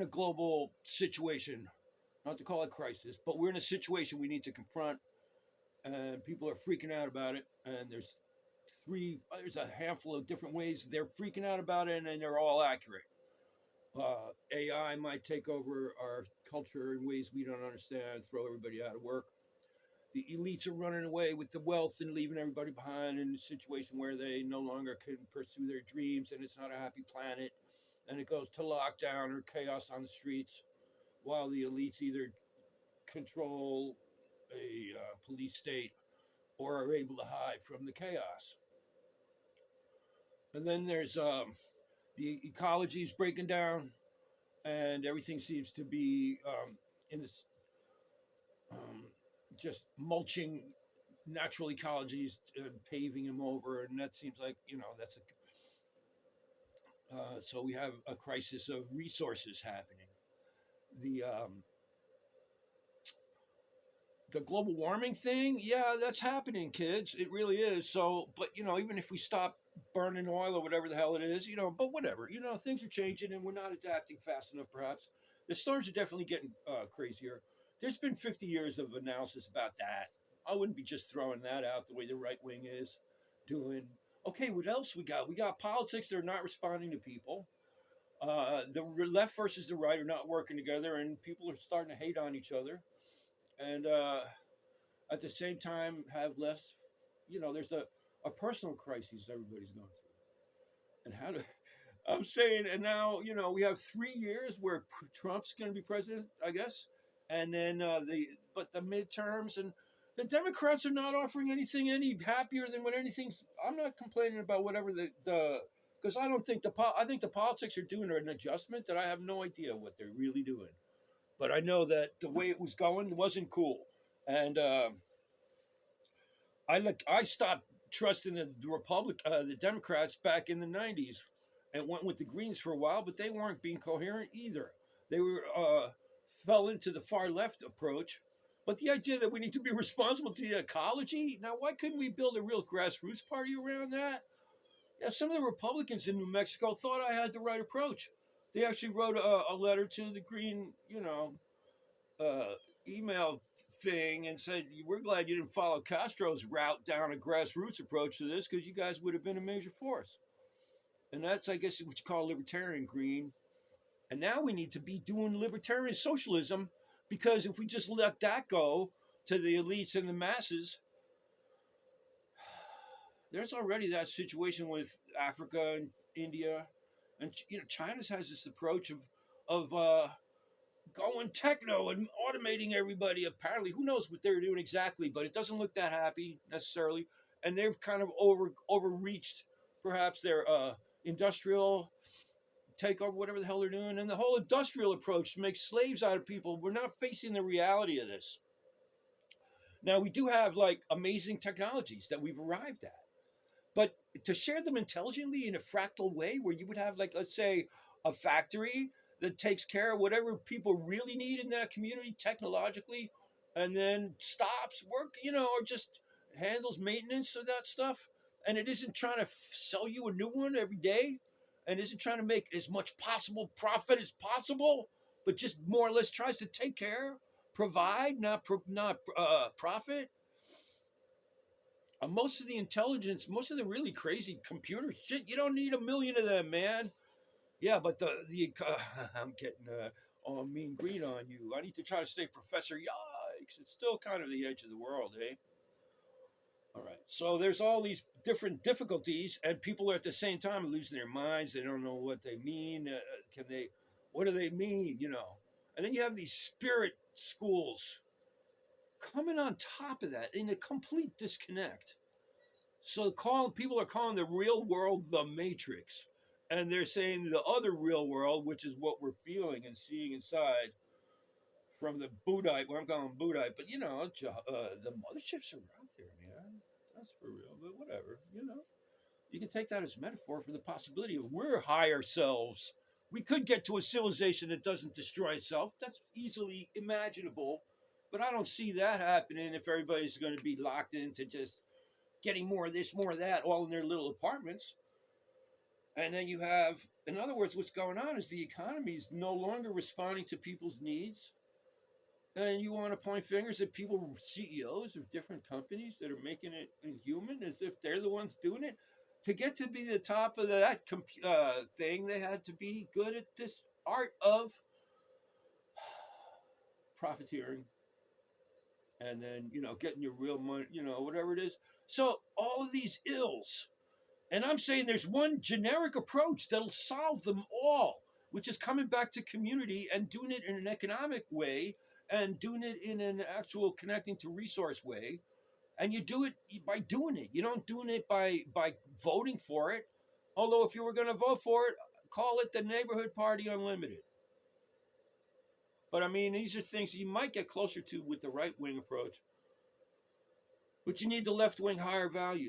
in a global situation, not to call it crisis, but we're in a situation we need to confront, and people are freaking out about it. And there's a handful of different ways they're freaking out about it, and they're all accurate. AI might take over our culture in ways we don't understand, throw everybody out of work. The elites are running away with the wealth and leaving everybody behind in a situation where they no longer can pursue their dreams, and it's not a happy planet. And it goes to lockdown or chaos on the streets, while the elites either control a police state or are able to hide from the chaos. And then there's the ecology is breaking down, and everything seems to be in this just mulching natural ecologies, paving them over, and that seems like that's so we have a crisis of resources happening. The global warming thing, yeah, that's happening, kids. It really is. So, but even if we stop burning oil or whatever the hell it is, but whatever, things are changing and we're not adapting fast enough, perhaps. The storms are definitely getting crazier. There's been 50 years of analysis about that. I wouldn't be just throwing that out the way the right wing is doing. Okay, what else we got? We got politics that are not responding to people. The left versus the right are not working together, and people are starting to hate on each other. And at the same time, have less. There's a personal crisis everybody's going through, and how to. I'm saying, and now we have 3 years where Trump's going to be president, I guess, and then the midterms, and the Democrats are not offering anything any happier than what anything's. I'm not complaining about whatever the because I don't think I think the politics are doing an adjustment that I have no idea what they're really doing, but I know that the way it was going wasn't cool, and I stopped trusting the Democrats back in the '90s, and went with the Greens for a while, but they weren't being coherent either. They were fell into the far left approach. But the idea that we need to be responsible to the ecology, now why couldn't we build a real grassroots party around that? Yeah, some of the Republicans in New Mexico thought I had the right approach. They actually wrote a letter to the Green, email thing and said, "We're glad you didn't follow Castro's route down a grassroots approach to this, because you guys would have been a major force." And that's, I guess, what you call libertarian green. And now we need to be doing libertarian socialism, because if we just let that go to the elites and the masses, there's already that situation with Africa and India, and China has this approach of going techno and automating everybody. Apparently, who knows what they're doing exactly, but it doesn't look that happy necessarily. And they've kind of overreached, perhaps, their industrial takeover, whatever the hell they're doing, and the whole industrial approach to make slaves out of people. We're not facing the reality of this. Now, we do have amazing technologies that we've arrived at, but to share them intelligently in a fractal way, where you would have, let's say, a factory that takes care of whatever people really need in that community technologically, and then stops work, or just handles maintenance of that stuff, and it isn't trying to sell you a new one every day, and isn't trying to make as much possible profit as possible, but just more or less tries to take care, provide, not profit. Most of the intelligence, most of the really crazy computer shit, you don't need a million of them, man. Yeah, but I'm getting all mean green on you. I need to try to stay Professor Yikes. It's still kind of the edge of the world, eh? All right. So there's all these different difficulties, and people are at the same time losing their minds. They don't know what they mean. What do they mean? And then you have these spirit schools coming on top of that in a complete disconnect. So people are calling the real world the Matrix, and they're saying the other real world, which is what we're feeling and seeing inside from the Buddhite, well, I'm calling them Buddhite, but the motherships are out there, man. That's for real, but whatever, You can take that as metaphor for the possibility of we're higher selves. We could get to a civilization that doesn't destroy itself. That's easily imaginable, but I don't see that happening if everybody's going to be locked into just getting more of this, more of that, all in their little apartments. And then you have in other words, what's going on is the economy is no longer responding to people's needs. And you want to point fingers at people, CEOs of different companies that are making it inhuman as if they're the ones doing it. To get to be the top of that thing, they had to be good at this art of profiteering and then, getting your real money, whatever it is. So all of these ills, and I'm saying there's one generic approach that'll solve them all, which is coming back to community and doing it in an economic way and doing it in an actual connecting to resource way. And you do it by doing it. You don't doing it by voting for it. Although if you were going to vote for it, call it the Neighborhood Party Unlimited. But I mean, these are things you might get closer to with the right wing approach. But you need the left wing higher values.